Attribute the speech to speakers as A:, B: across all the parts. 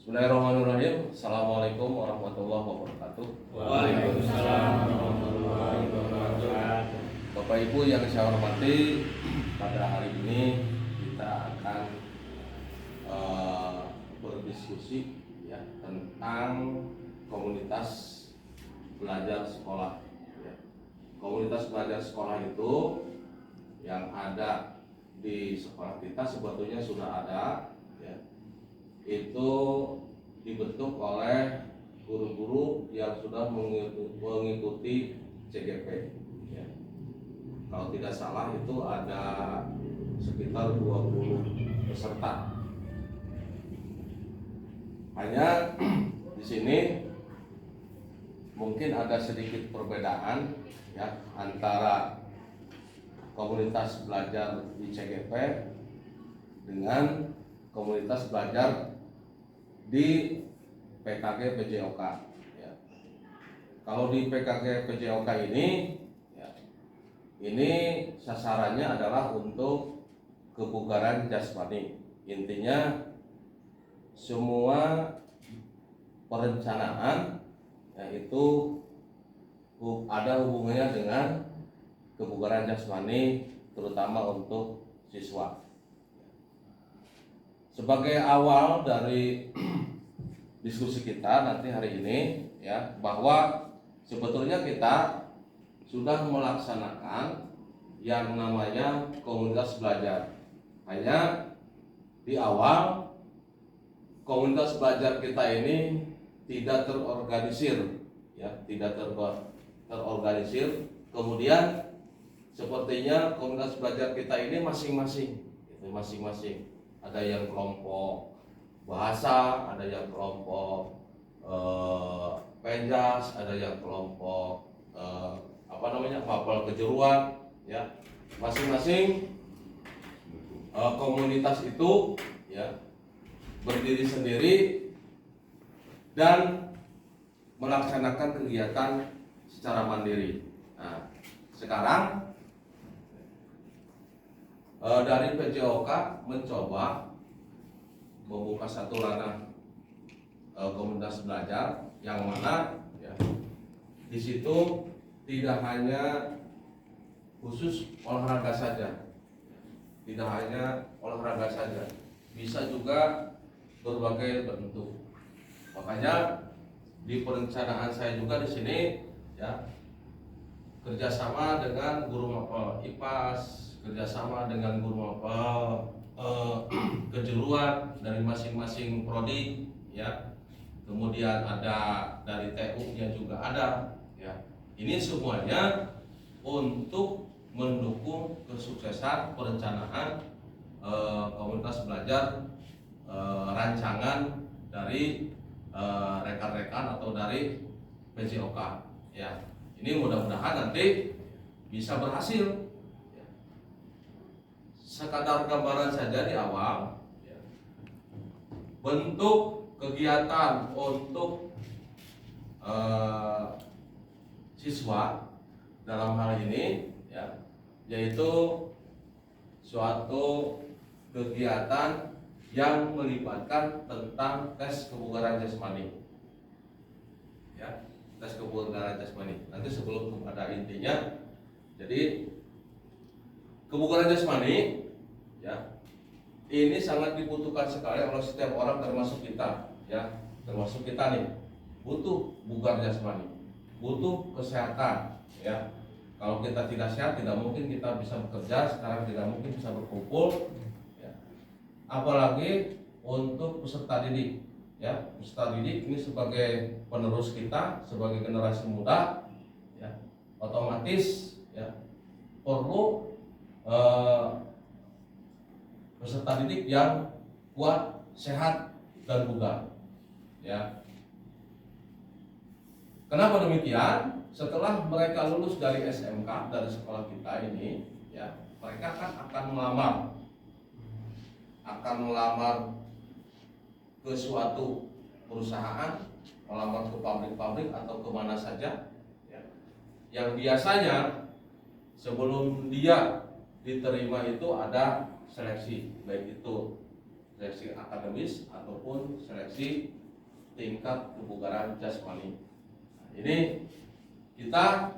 A: Bismillahirrahmanirrahim. Assalamualaikum warahmatullahi wabarakatuh.
B: Waalaikumsalam warahmatullahi wabarakatuh.
A: Bapak Ibu yang saya hormati, pada hari ini kita akan berdiskusi ya tentang komunitas belajar sekolah. Ya. Komunitas belajar sekolah itu yang ada di sekolah kita sebetulnya sudah ada. Ya. Itu dibentuk oleh guru-guru yang sudah mengikuti CGP. Ya. Kalau tidak salah itu ada sekitar 20 peserta. Hanya di sini mungkin ada sedikit perbedaan ya antara komunitas belajar di CGP dengan komunitas belajar di PKG PJOK. Ya. Kalau di PKG PJOK ini, ya, ini sasarannya adalah untuk kebugaran jasmani. Intinya semua perencanaan yaitu ada hubungannya dengan kebugaran jasmani, terutama untuk siswa. Sebagai awal dari diskusi kita nanti hari ini ya, bahwa sebetulnya kita sudah melaksanakan yang namanya komunitas belajar. Hanya di awal komunitas belajar kita ini tidak terorganisir ya, tidak terorganisir. Kemudian sepertinya komunitas belajar kita ini masing-masing. Ada yang kelompok bahasa, ada yang kelompok penjas, ada yang kelompok mapel kejuruan ya. Masing-masing komunitas itu ya berdiri sendiri dan melaksanakan kegiatan secara mandiri. Nah, sekarang dari PJOK mencoba membuka satu ranah komunitas belajar yang mana ya, di situ tidak hanya khusus olahraga saja, bisa juga berbagai bentuk. Makanya di perencanaan saya juga di sini ya kerjasama dengan guru mapel IPAS, kerjasama dengan guru mapel kejuruan dari masing-masing prodi ya. Kemudian ada dari TU-nya juga ada ya. Ini semuanya untuk mendukung kesuksesan perencanaan komunitas belajar rancangan dari rekan-rekan atau dari PJOK ya. Ini mudah-mudahan nanti bisa berhasil. Sekadar gambaran saja di awal ya. Bentuk kegiatan untuk siswa dalam hal ini ya, yaitu suatu kegiatan yang melibatkan tentang tes kebugaran jasmani ya, tes kebugaran jasmani. Nanti sebelum kepada intinya, jadi kebugaran jasmani ya, ini sangat dibutuhkan sekali oleh setiap orang, termasuk kita ya, termasuk kita nih butuh bugar jasmani, butuh kesehatan ya. Kalau kita tidak sehat, tidak mungkin kita bisa bekerja, sekarang tidak mungkin bisa berkumpul ya. Apalagi untuk peserta didik ya, peserta didik ini sebagai penerus kita, sebagai generasi muda ya, otomatis ya perlu peserta didik yang kuat, sehat, dan bugar ya. Kenapa demikian? Setelah mereka lulus dari SMK, dari sekolah kita ini ya, mereka kan akan melamar ke suatu perusahaan, melamar ke pabrik-pabrik atau kemana saja ya. Yang biasanya sebelum dia diterima itu ada seleksi, baik itu seleksi akademis ataupun seleksi tingkat kebugaran jasmani. Nah, ini kita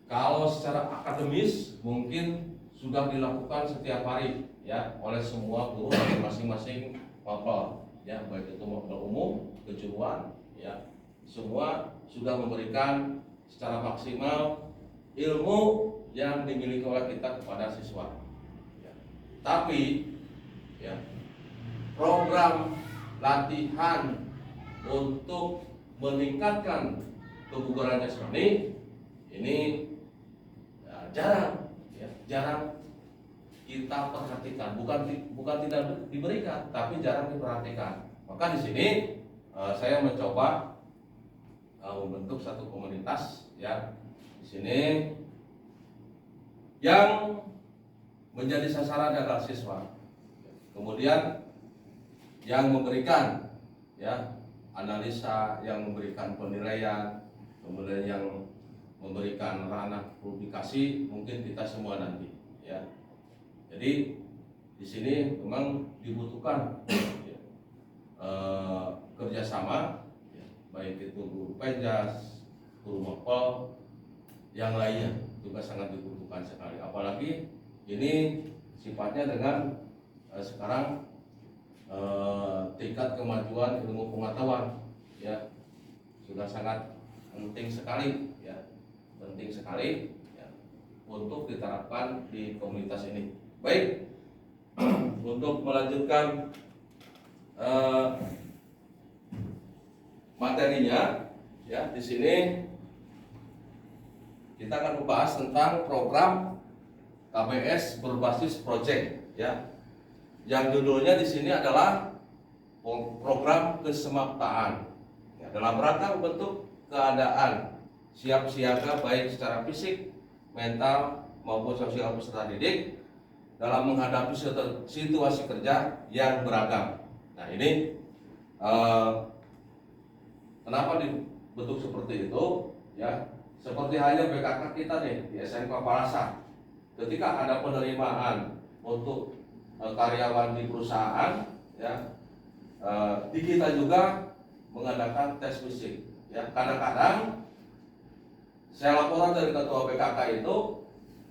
A: kalau secara akademis mungkin sudah dilakukan setiap hari ya oleh semua guru dari masing-masing mapel ya, baik itu mapel umum, kejuruan ya, semua sudah memberikan secara maksimal ilmu yang dimiliki oleh kita kepada siswa ya. Tapi ya, program latihan untuk meningkatkan kebugaran jasmani ini ya, jarang kita perhatikan, bukan tidak diberikan, tapi jarang diperhatikan. Maka di sini saya mencoba membentuk satu komunitas ya di sini yang menjadi sasaran adalah siswa. Kemudian yang memberikan ya analisa, yang memberikan penilaian, kemudian yang memberikan ranah publikasi mungkin kita semua nanti ya. Jadi di sini memang dibutuhkan ya, kerjasama ya, baik itu guru penjas, guru mapel, yang lainnya juga sangat dibutuhkan sekali. Apalagi ini sifatnya dengan sekarang tingkat kemajuan ilmu pengetahuan ya sudah sangat penting sekali ya, penting sekali ya, untuk diterapkan di komunitas ini. Baik, untuk melanjutkan materinya ya, di sini kita akan membahas tentang program KBS berbasis project ya. Yang judulnya di sini adalah program kesemaptaan ya, dalam rangka membentuk keadaan siap siaga baik secara fisik, mental maupun sosial peserta didik dalam menghadapi situasi kerja yang beragam. Nah ini kenapa dibentuk seperti itu ya? Seperti halnya BKK kita nih di SMK Palasa, ketika ada penerimaan untuk karyawan di perusahaan ya, di kita juga mengadakan tes fisik ya. Kadang-kadang saya laporan dari ketua BKK itu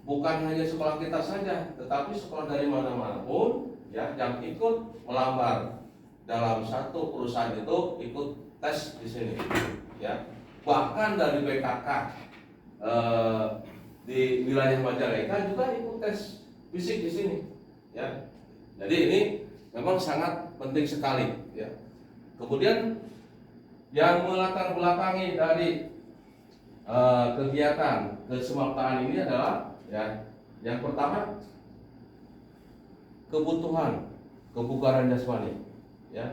A: bukan hanya sekolah kita saja, tetapi sekolah dari mana-mana pun ya yang ikut melamar dalam satu perusahaan itu ikut tes di sini ya. Bahkan dari BKK di wilayah Majalengka juga ikut tes fisik di sini ya. Jadi ini memang sangat penting sekali ya. Kemudian yang melatar belakangi dari kegiatan kesemaptaan ini adalah ya, yang pertama kebutuhan kebugaran jasmani ya.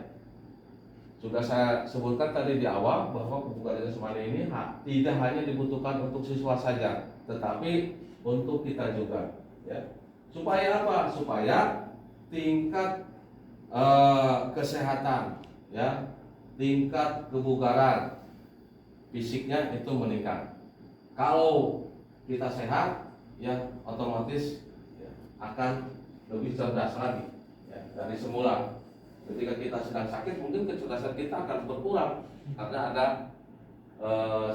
A: Sudah saya sebutkan tadi di awal bahwa kebugaran jasmani ini tidak hanya dibutuhkan untuk siswa saja, tetapi untuk kita juga ya. Supaya apa? Supaya tingkat kesehatan ya, tingkat kebugaran fisiknya itu meningkat. Kalau kita sehat ya otomatis ya, akan lebih cerdas lagi ya, dari semula. Ketika kita sedang sakit mungkin kecerdasan kita akan berkurang karena ada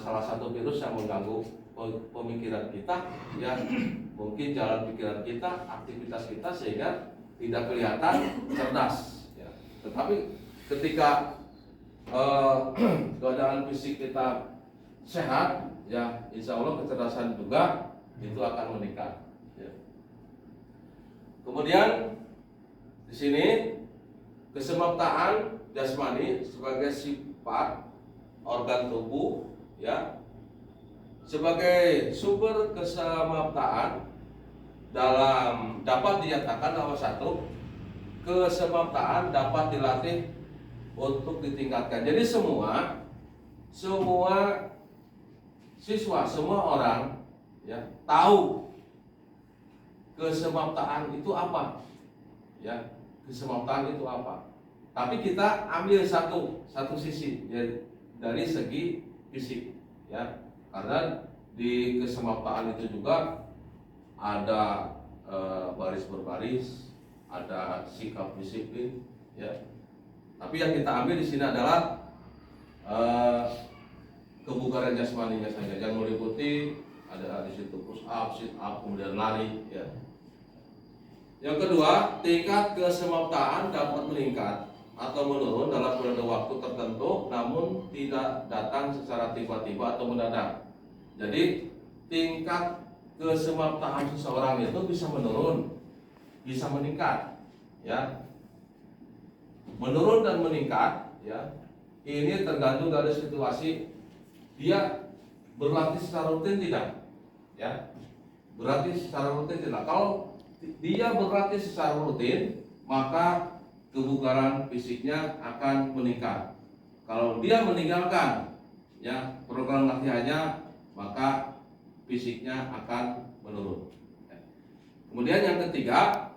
A: salah satu virus yang mengganggu pemikiran kita ya, mungkin jalan pikiran kita, aktivitas kita sehingga tidak kelihatan cerdas ya. Tetapi ketika keadaan fisik kita sehat ya, insya Allah kecerdasan juga itu akan meningkat ya. Kemudian di sini kesemaptaan jasmani sebagai sifat organ tubuh ya, sebagai sumber kesemaptaan dapat dinyatakan bahwa satu, kesemaptaan dapat dilatih untuk ditingkatkan. Jadi semua siswa, semua orang ya tahu kesemaptaan itu apa ya, kesemaptaan itu apa. Tapi kita ambil satu sisi ya, dari segi fisik ya, karena di kesemaptaan itu juga ada baris berbaris, ada sikap disiplin, ya. Tapi yang kita ambil di sini adalah kebugaran jasmaninya saja, yang meliputi ada di situ push up, sit up, kemudian lari, ya. Yang kedua, tingkat kesemaptaan dapat meningkat atau menurun dalam periode waktu tertentu, namun tidak datang secara tiba-tiba atau mendadak. Jadi tingkat kesemaptaan seseorang itu bisa menurun, bisa meningkat, ya. Menurun dan meningkat, ya. Ini tergantung dari situasi. Dia berlatih secara rutin tidak, ya. Berlatih secara rutin tidak. Kalau dia berlatih secara rutin, maka kebugaran fisiknya akan meningkat. Kalau dia meninggalkan, ya, program latihannya, maka fisiknya akan menurun. Kemudian yang ketiga,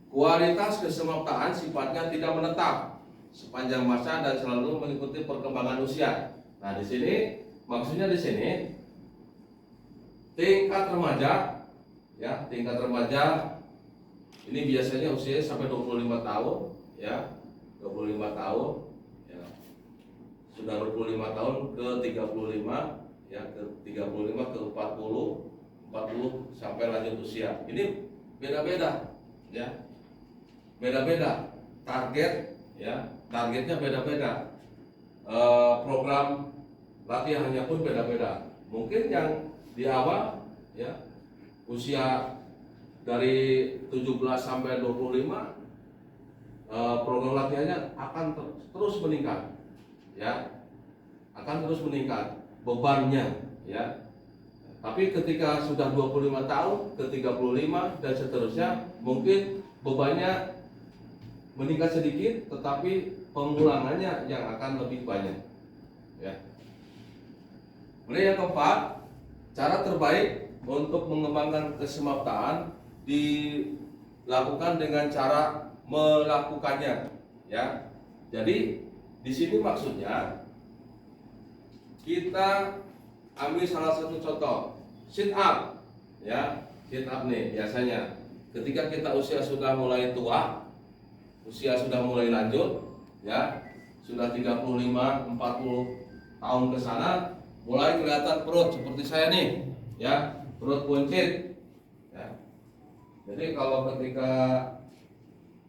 A: kualitas kesemaptaan sifatnya tidak menetap sepanjang masa dan selalu mengikuti perkembangan usia. Nah, di sini maksudnya di sini tingkat remaja, ya, tingkat remaja ini biasanya usia sampai 25 tahun, ya. 25 tahun, ya. Sudah 25 tahun ke 35, ya, ke 35 ke 40, 40 sampai lanjut usia. Ini beda-beda, ya. Beda-beda target, ya. Targetnya beda-beda. Program latihannya pun beda-beda. Mungkin yang di awal, ya, usia dari 17 sampai 25, program latihannya akan terus meningkat, ya, akan terus meningkat bebannya, ya. Tapi ketika sudah 25 tahun ke 35 dan seterusnya, mungkin bebannya meningkat sedikit, tetapi pengulangannya yang akan lebih banyak, ya. Kemudian yang keempat, cara terbaik untuk mengembangkan kesemaptaan dilakukan dengan cara melakukannya, ya. Jadi di sini maksudnya kita ambil salah satu contoh, sit up, ya. Sit up nih biasanya ketika kita usia sudah mulai tua, usia sudah mulai lanjut, ya, sudah 35, 40 tahun ke sana, mulai kelihatan perut seperti saya nih, ya, perut buncit, ya. Jadi kalau ketika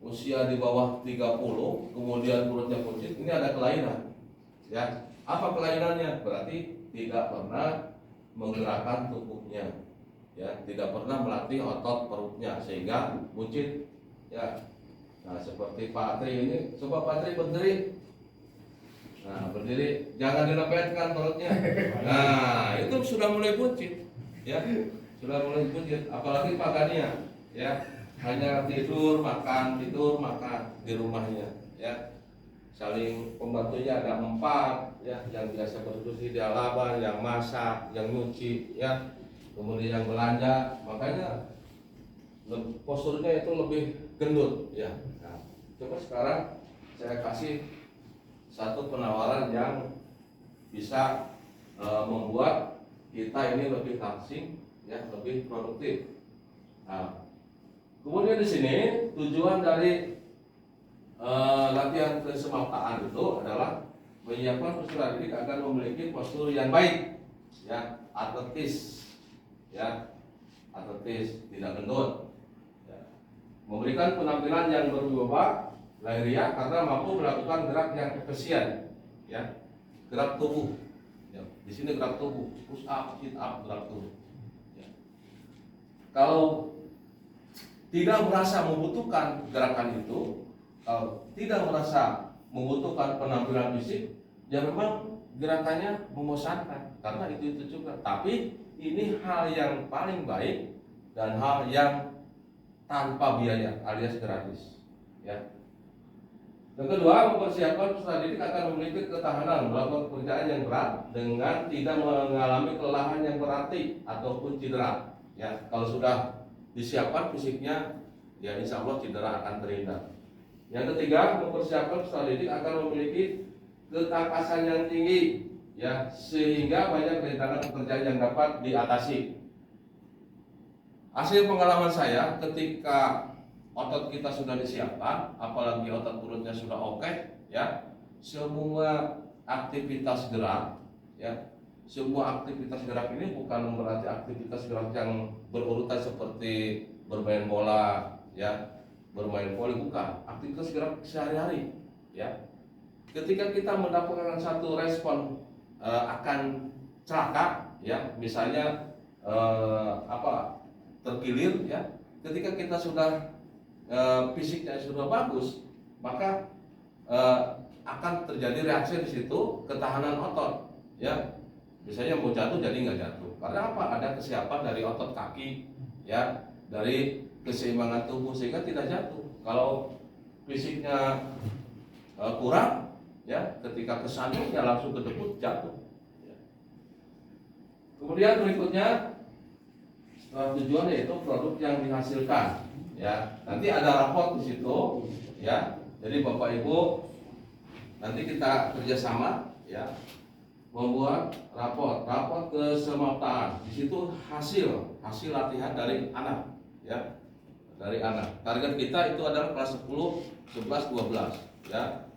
A: usia di bawah 30 kemudian perutnya buncit, ini ada kelainan, ya. Apa kelainannya? Berarti tidak pernah menggerakkan tubuhnya, ya, tidak pernah melatih otot perutnya sehingga buncit, ya. Nah, seperti Pak Tri ini, coba Pak Tri berdiri. Nah, berdiri, jangan direpetkan perutnya. Nah, itu sudah mulai buncit, ya, sudah mulai buncit. Apalagi Pak Gania, ya, hanya tidur makan di rumahnya, ya. Saling pembantunya ada 4, ya, yang biasa bersih di halaman, yang masak, yang nyuci, ya, kemudian yang belanja. Makanya posturnya itu lebih gendut, ya. Nah, coba sekarang saya kasih satu penawaran yang bisa membuat kita ini lebih langsing, ya, lebih produktif. Nah, kemudian di sini tujuan dari latihan kesemaptaan itu adalah menyiapkan peserta didik agar memiliki postur yang baik, ya, atletis, ya, atletis, tidak gendut, ya. Memberikan penampilan yang berbobot lahiriah karena mampu melakukan gerak yang efisien, ya, gerak tubuh, ya. Di sini gerak tubuh, push up, sit up, gerak tubuh, ya. Kalau tidak merasa membutuhkan gerakan itu, kalau tidak merasa membutuhkan penampilan fisik, ya memang gerakannya membosankan karena itu juga. Tapi ini hal yang paling baik dan hal yang tanpa biaya alias gratis, ya. Yang kedua, mempersiapkan peserta didik akan memiliki ketahanan melakukan pekerjaan yang berat dengan tidak mengalami kelelahan yang berarti ataupun cedera, ya. Kalau sudah disiapkan fisiknya, ya insya Allah cedera akan terhindar. Yang ketiga, mempersiapkan peserta didik akan memiliki ketangkasan yang tinggi, ya, sehingga banyak rintangan pekerjaan yang dapat diatasi. Hasil pengalaman saya ketika otot kita sudah disiapkan, apalagi otot perutnya sudah oke, ya, semua aktivitas gerak, ya, semua aktivitas gerak ini bukan berarti aktivitas gerak yang berurutan seperti bermain bola, ya, bermain voli, bukan. Aktivitas gerak sehari-hari, ya. Ketika kita mendapatkan satu respon akan celaka, ya, misalnya terkilir, ya, ketika kita sudah fisiknya sudah bagus, maka akan terjadi reaksi di situ, ketahanan otot, ya, misalnya mau jatuh jadi nggak jatuh. Karena apa? Ada kesiapan dari otot kaki, ya, dari keseimbangan tubuh sehingga tidak jatuh. Kalau fisiknya kurang, ya, ketika kesandung ya langsung kedebut jatuh. Ya. Kemudian berikutnya setelah tujuan yaitu produk yang dihasilkan. Ya, nanti ada raport di situ, ya. Jadi Bapak Ibu nanti kita kerjasama, ya, membuat raport kesemaptaan. Di situ hasil latihan dari anak, ya, dari anak. Target kita itu adalah kelas 10, 11, 12, ya.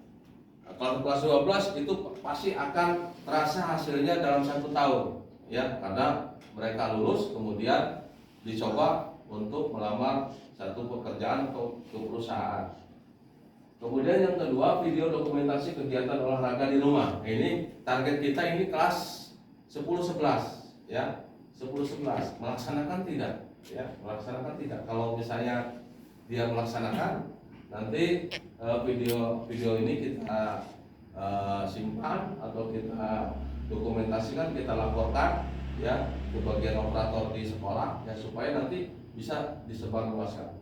A: Kalau kelas 12 itu pasti akan terasa hasilnya dalam 1 tahun, ya, karena mereka lulus kemudian dicoba untuk melamar satu pekerjaan atau ke perusahaan. Kemudian yang kedua, video dokumentasi kegiatan olahraga di rumah. Ini target kita ini kelas 10-11, ya, 10-11 melaksanakan tidak, ya, melaksanakan tidak. Kalau misalnya dia melaksanakan, nanti video ini kita simpan atau kita dokumentasikan, kita laporkan, ya, ke bagian operator di sekolah, ya, supaya nanti bisa disebarluaskan.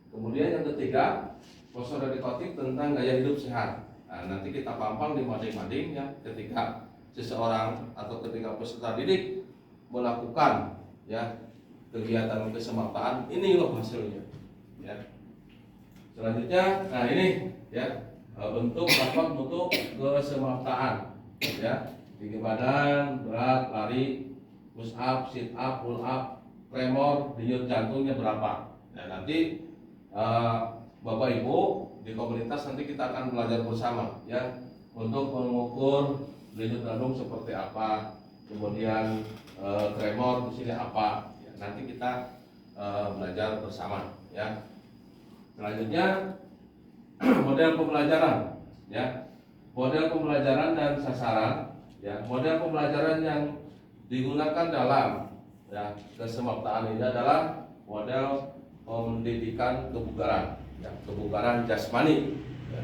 A: Kemudian yang ketiga, poster edukatif tentang gaya hidup sehat. Nah, nanti kita pampang di mading-mading, ya, ketika seseorang atau ketika peserta didik melakukan, ya, kegiatan kesemaptaan, ini loh hasilnya, ya. Selanjutnya, nah ini, ya, bentuk rapat untuk kesemaptaan, ya, tinggi badan, berat, lari, push up, sit up, pull up, tremor, denyut jantungnya berapa. Nah, nanti Bapak Ibu di komunitas nanti kita akan belajar bersama, ya, untuk mengukur denyut jantung seperti apa, kemudian tremor di sini apa, ya, nanti kita belajar bersama, ya. Selanjutnya model pembelajaran, ya, model pembelajaran dan sasaran, ya, model pembelajaran yang digunakan dalam, ya, kesemaptaan ini adalah model pendidikan kebugaran, ya, kebugaran jasmani, ya.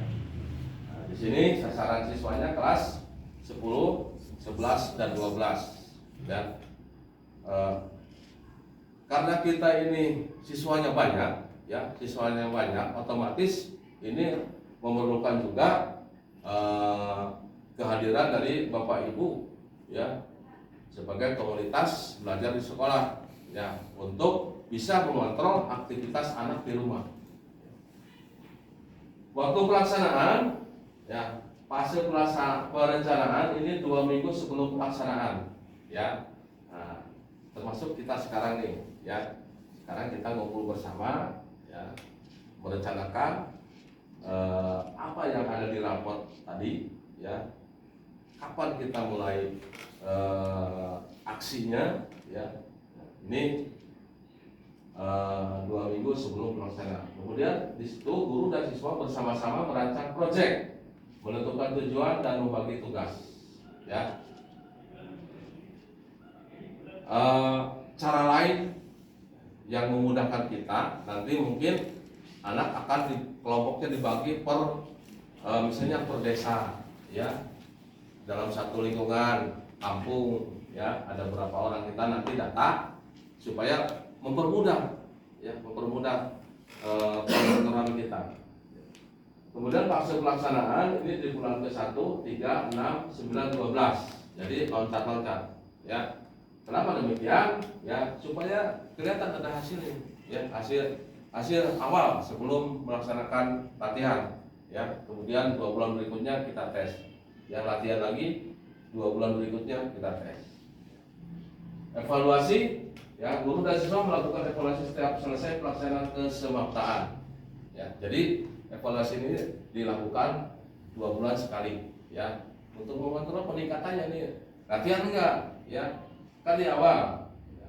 A: Nah, di sini sasaran siswanya kelas 10, 11 dan 12, ya. Karena kita ini siswanya banyak, ya, siswanya banyak, otomatis ini memerlukan juga kehadiran dari Bapak Ibu, ya, sebagai komunitas belajar di sekolah, ya, untuk bisa mengontrol aktivitas anak di rumah. Waktu pelaksanaan, ya, fase perencanaan ini 2 minggu sebelum pelaksanaan, ya. Nah, termasuk kita sekarang nih, ya, sekarang kita ngumpul bersama, ya, merencanakan apa yang ada di raport tadi, ya, kapan kita mulai aksinya, ya. Ini 2 minggu sebelum pelaksanaan. Kemudian di situ guru dan siswa bersama-sama merancang proyek, menentukan tujuan dan membagi tugas, ya. Cara lain yang memudahkan kita, nanti mungkin anak akan kelompoknya dibagi per misalnya per desa, ya, dalam satu lingkungan kampung, ya, ada berapa orang, kita nanti data supaya mempermudah, ya, mempermudah program kita. Kemudian fase pelaksanaan ini di bulan ke-1, 3, 6, 9, 12. Jadi loncat-loncat, ya. Kenapa demikian? Ya, supaya kelihatan ada hasilnya, ya, hasil awal sebelum melaksanakan latihan, ya. Kemudian 2 bulan berikutnya kita tes. Yang latihan lagi 2 bulan berikutnya kita tes. Evaluasi, ya, guru dan siswa melakukan evaluasi setiap selesai pelaksanaan kesemaptaan. Ya, jadi evaluasi ini dilakukan 2 bulan sekali, ya, untuk mengontrol peningkatannya nih. Latihan enggak, ya, kan di awal. Ya.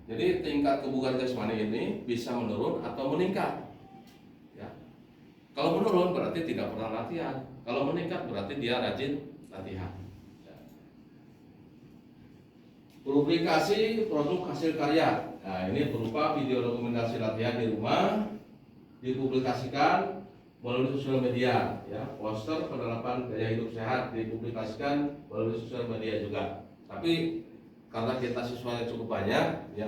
A: Jadi tingkat kebugaran jasmani ini bisa menurun atau meningkat. Ya. Kalau menurun berarti tidak pernah latihan. Kalau meningkat berarti dia rajin latihan. Ya. Publikasi produk hasil karya. Nah, ini berupa video dokumentasi latihan di rumah, dipublikasikan melalui sosial media, ya, poster penerapan gaya hidup sehat dipublikasikan melalui sosial media juga. Tapi karena kita siswanya cukup banyak, ya,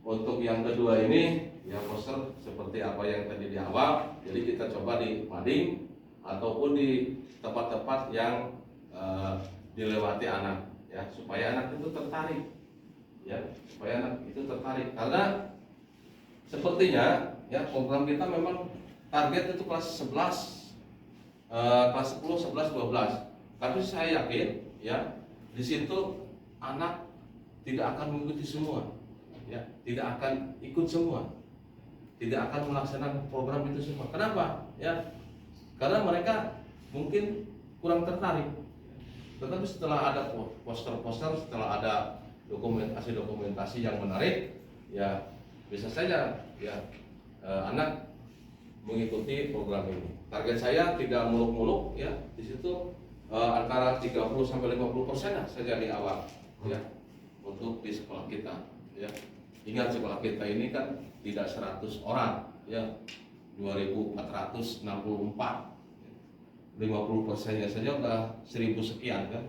A: untuk yang kedua ini, ya, poster seperti apa yang tadi di awal, jadi kita coba di mading ataupun di tempat-tempat yang dilewati anak, ya, supaya anak itu tertarik, ya, supaya anak itu tertarik. Karena sepertinya, ya, program kita memang target itu kelas 11, kelas 10, 11, 12. Tapi saya yakin, ya, di situ anak tidak akan mengikuti semua, ya, tidak akan ikut semua, tidak akan melaksanakan program itu semua. Kenapa? Ya, karena mereka mungkin kurang tertarik. Tetapi setelah ada poster-poster, setelah ada dokumentasi yang menarik, ya, bisa saja, ya, anak mengikuti program ini. Target saya tidak muluk-muluk, ya, di situ antara 30-50% saja di awal, ya, untuk di sekolah kita, ya. Ingat sekolah kita ini kan tidak 100 orang, ya, 2464, 50%-nya saja udah 1000 sekian kan.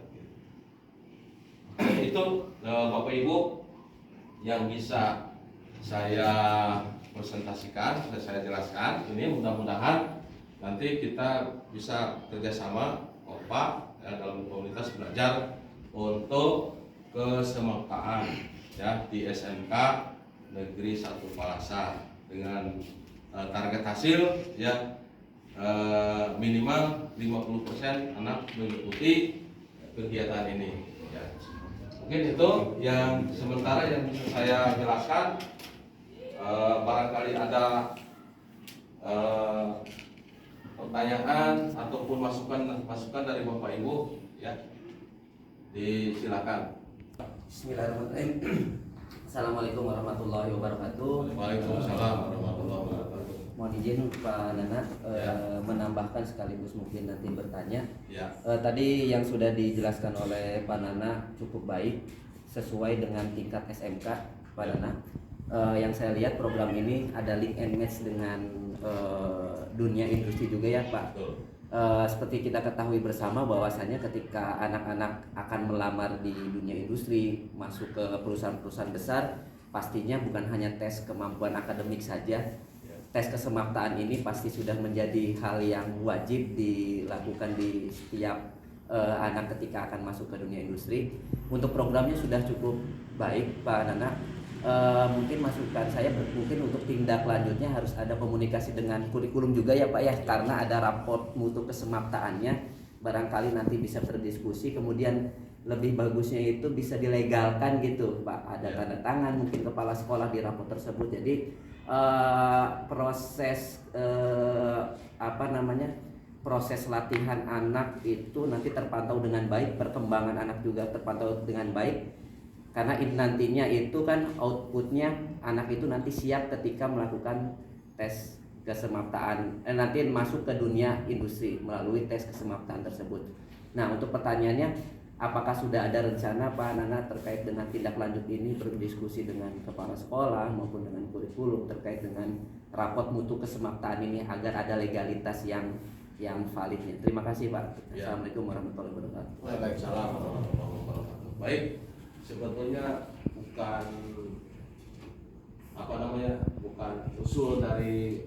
A: Itu Bapak Ibu yang bisa saya presentasikan, saya jelaskan. Ini mudah-mudahan nanti kita bisa kerjasama kompak, ya, dalam komunitas belajar untuk kesemaptaan, ya, di SMK Negeri 1 Palasar dengan target hasil, ya, minimal 50% anak mengikuti kegiatan ini, ya. Mungkin itu yang sementara yang bisa saya jelaskan. Barangkali ada pertanyaan ataupun masukan dari Bapak Ibu, ya, disilakan.
C: Bismillahirrahmanirrahim. Assalamualaikum warahmatullahi wabarakatuh.
A: Waalaikumsalam warahmatullahi wabarakatuh.
C: Mohon izin Pak Nana menambahkan sekaligus mungkin nanti bertanya.
A: Ya.
C: Tadi yang sudah dijelaskan oleh Pak Nana cukup baik sesuai dengan tingkat SMK Pak Nana. Yang saya lihat program ini ada link and match dengan dunia industri juga ya Pak.
A: Betul.
C: Seperti kita ketahui bersama bahwasannya ketika anak-anak akan melamar di dunia industri, masuk ke perusahaan-perusahaan besar, pastinya bukan hanya tes kemampuan akademik saja. Tes kesemaptaan ini pasti sudah menjadi hal yang wajib dilakukan di setiap anak ketika akan masuk ke dunia industri. Untuk programnya sudah cukup baik Pak Nana. Mungkin masukan saya mungkin untuk tindak lanjutnya harus ada komunikasi dengan kurikulum juga ya Pak ya, karena ada raport mutu kesemaptaannya, barangkali nanti bisa berdiskusi, kemudian lebih bagusnya itu bisa dilegalkan gitu Pak, ada tanda tangan mungkin kepala sekolah di raport tersebut. Jadi proses proses latihan anak itu nanti terpantau dengan baik, perkembangan anak juga terpantau dengan baik. Karena nantinya itu kan outputnya anak itu nanti siap ketika melakukan tes kesemaptaan, nanti masuk ke dunia industri melalui tes kesemaptaan tersebut. Nah untuk pertanyaannya, apakah sudah ada rencana Pak Nana terkait dengan tindak lanjut ini, berdiskusi dengan kepala sekolah maupun dengan kurikulum terkait dengan raport mutu kesemaptaan ini agar ada legalitas yang validnya. Terima kasih Pak.
A: Ya.
C: Assalamualaikum warahmatullahi wabarakatuh.
A: Waalaikumsalam warahmatullahi wabarakatuh. Baik, sebetulnya bukan bukan usul dari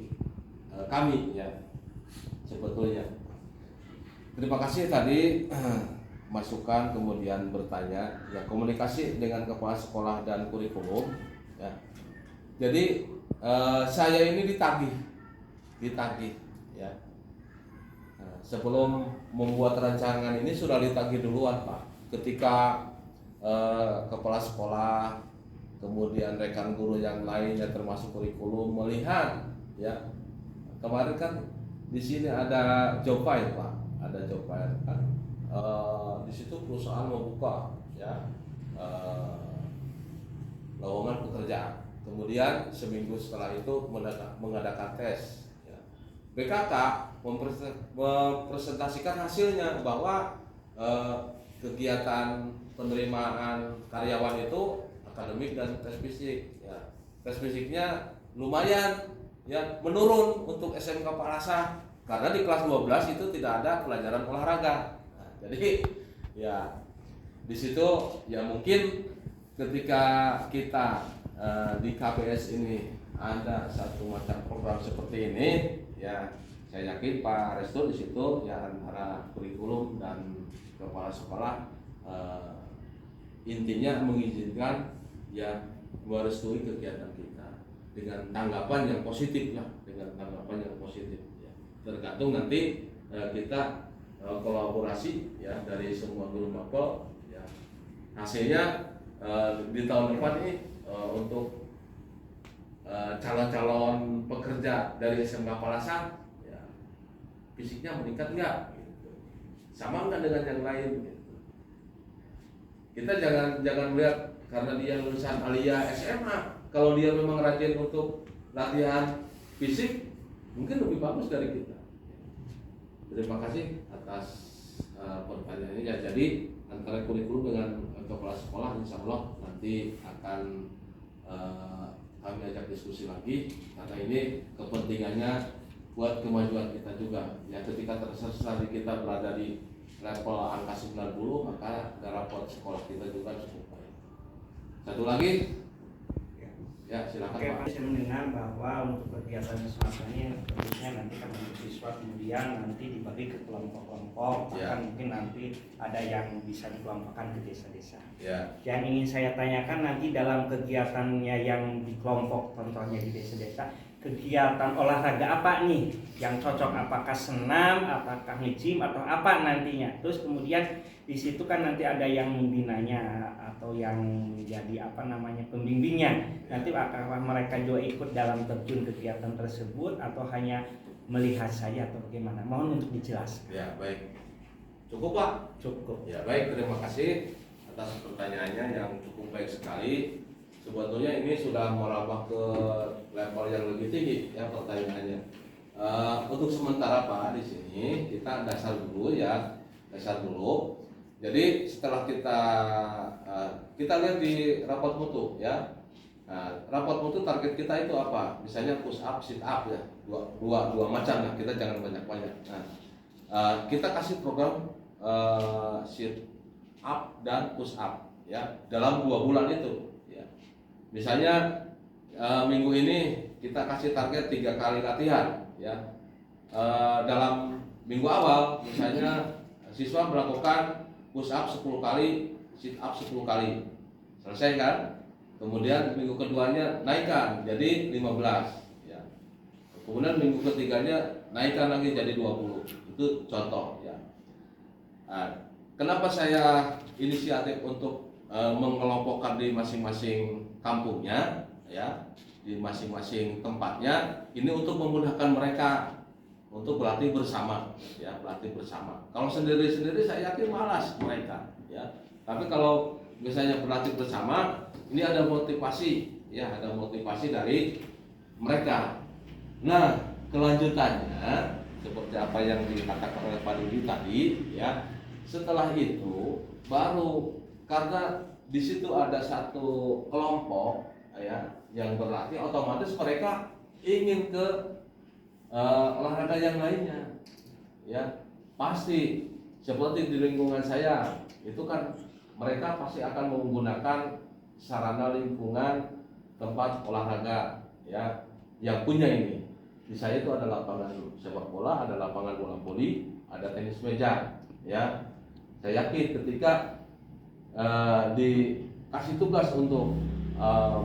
A: kami, ya, sebetulnya. Terima kasih tadi masukan kemudian bertanya, ya, komunikasi dengan kepala sekolah dan kurikulum, ya. Jadi saya ini ditagih, ya. Sebelum membuat rancangan ini sudah ditagih duluan Pak, ketika kepala sekolah, kemudian rekan guru yang lainnya termasuk kurikulum melihat, ya, kemarin kan di sini ada job fair Pak, ada job fair kan. Di situ perusahaan membuka ya lowongan pekerjaan. Kemudian seminggu setelah itu mengadakan tes. Ya. BKK mempresentasikan hasilnya bahwa kegiatan penerimaan karyawan itu akademik dan tes fisik. Ya. Tes fisiknya lumayan ya menurun untuk SMK Parasa karena di kelas 12 itu tidak ada pelajaran olahraga. Nah, jadi ya di situ ya mungkin ketika kita di KPS ini ada satu macam program seperti ini ya saya yakin Pak Resto di situ ya antara kurikulum dan kepala sekolah intinya mengizinkan ya merestui kegiatan kita dengan tanggapan yang positif lah, dengan tanggapan yang positif ya. Tergantung nanti kita kolaborasi ya dari semua guru mapel ya. Hasilnya di tahun depan ini untuk calon-calon pekerja dari SMK Palasan ya, fisiknya meningkat nggak gitu. Sama nggak dengan yang lain gitu. Kita jangan melihat karena dia lulusan Alia SMA, kalau dia memang rajin untuk latihan fisik mungkin lebih bagus dari kita. Terima kasih atas pertanyaannya ya. Jadi antara kurikulum dengan kepala sekolah insya Allah nanti akan kami ajak diskusi lagi karena ini kepentingannya buat kemajuan kita juga ya. Ketika tersesuai kita berada di level angka 90 maka raport sekolah kita juga cukup baik. Satu lagi ya silakan
B: Oke,
A: Pak.
B: Saya mendengar bahwa untuk kegiatan semacam ini tentunya nanti kan untuk siswa kemudian nanti dibagi ke kelompok-kelompok, bahkan mungkin nanti ada yang bisa dikelompokkan ke desa-desa.
A: Ya.
B: Yang ingin saya tanyakan nanti dalam kegiatannya yang di kelompok, contohnya di desa-desa, kegiatan olahraga apa nih yang cocok? Apakah senam, apakah nge-gym atau apa nantinya? Terus kemudian di situ kan nanti ada yang membinanya atau yang menjadi pembimbingnya. Nanti apakah mereka juga ikut dalam terjun kegiatan tersebut atau hanya melihat saja atau bagaimana? Mohon untuk dijelaskan.
A: Ya baik. Cukup Pak.
B: Cukup.
A: Ya baik, terima kasih atas pertanyaannya yang cukup baik sekali. Sebetulnya ini sudah merambah ke level yang lebih tinggi ya pertanyaannya. Untuk sementara Pak di sini kita dasar dulu ya, dasar dulu. Jadi setelah kita lihat di raport mutu ya. Nah, raport mutu target kita itu apa? Misalnya push up, sit up ya, dua macam lah. Kita jangan banyak-banyak. Nah, kita kasih program sit up dan push up ya dalam 2 bulan itu. Misalnya minggu ini kita kasih target 3 kali latihan ya. Dalam minggu awal misalnya siswa melakukan push up 10 kali, sit up 10 kali. Selesai kan? Kemudian minggu keduanya naikkan jadi 15 ya. Kemudian minggu ketiganya naikkan lagi jadi 20. Itu contoh ya. Nah, kenapa saya inisiatif untuk mengelompokkan di masing-masing kampungnya ya, di masing-masing tempatnya ini untuk memudahkan mereka untuk berlatih bersama ya, berlatih bersama. Kalau sendiri-sendiri saya yakin malas mereka ya. Tapi kalau misalnya berlatih bersama ini ada motivasi ya, ada motivasi dari mereka. Nah, kelanjutannya seperti apa yang dikatakan oleh Pak Dudi tadi ya. Setelah itu baru karena di situ ada satu kelompok ya yang berlatih, otomatis mereka ingin ke olahraga yang lainnya ya. Pasti seperti di lingkungan saya itu kan mereka pasti akan menggunakan sarana lingkungan tempat olahraga ya yang punya ini. Di saya itu ada lapangan sepak bola, ada lapangan bola voli, ada tenis meja ya. Saya yakin ketika dikasih tugas untuk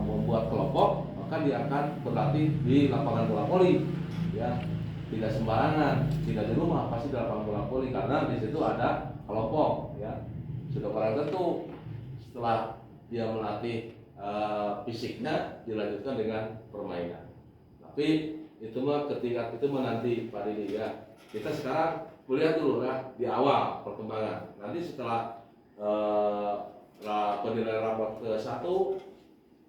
A: membuat kelompok, maka dia akan berlatih di lapangan bola voli ya. Tidak sembarangan, tidak di rumah, pasti di lapangan bola voli karena di situ ada kelompok ya. Sudah barang tentu setelah dia melatih fisiknya dilanjutkan dengan permainan. Tapi itu mah ketika itu mah nanti Pak Didi ya. Kita sekarang melihat dulu lah di awal perkembangan. Nanti setelah penilaian rapor ke-1,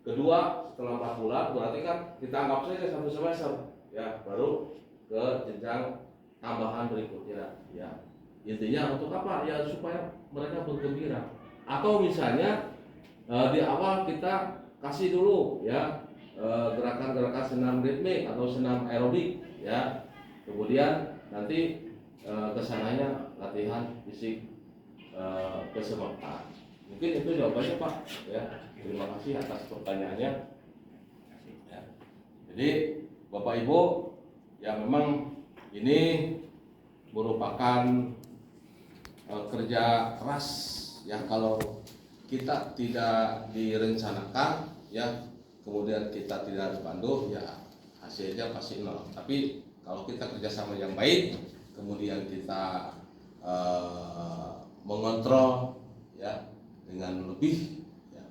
A: kedua setelah 4 bulan berarti kan kita anggap saja 1 semester ya, baru ke jenjang tambahan berikutnya ya. Intinya untuk apa? Ya supaya mereka bergembira. Atau misalnya di awal kita kasih dulu ya gerakan-gerakan senam ritmik atau senam aerobik ya. Kemudian nanti kesananya latihan fisik kesemutan. Mungkin itu jawabannya Pak ya. Terima kasih atas pertanyaannya. Ya. Jadi Bapak Ibu ya memang ini merupakan kerja keras ya, kalau kita tidak direncanakan ya kemudian kita tidak dipandu ya hasilnya pasti nol. Tapi kalau kita kerjasama yang baik kemudian kita mengontrol ya dengan lebih ya,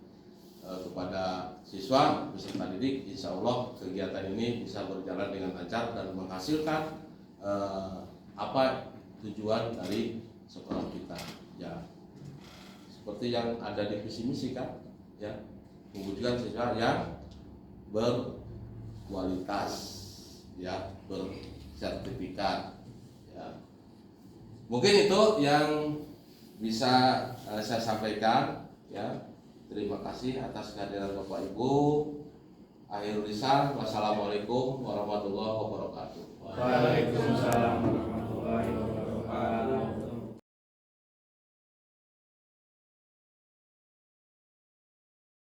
A: kepada siswa peserta didik, insya Allah kegiatan ini bisa berjalan dengan lancar dan menghasilkan apa tujuan dari sekolah kita ya, seperti yang ada di visi misi kan ya, mewujudkan siswa yang berkualitas ya, bersertifikat ya. Mungkin itu yang bisa saya sampaikan ya. Terima kasih atas kehadiran Bapak Ibu. Akhirul lisan, wassalamualaikum warahmatullahi wabarakatuh.
B: Waalaikumsalam warahmatullahi wabarakatuh.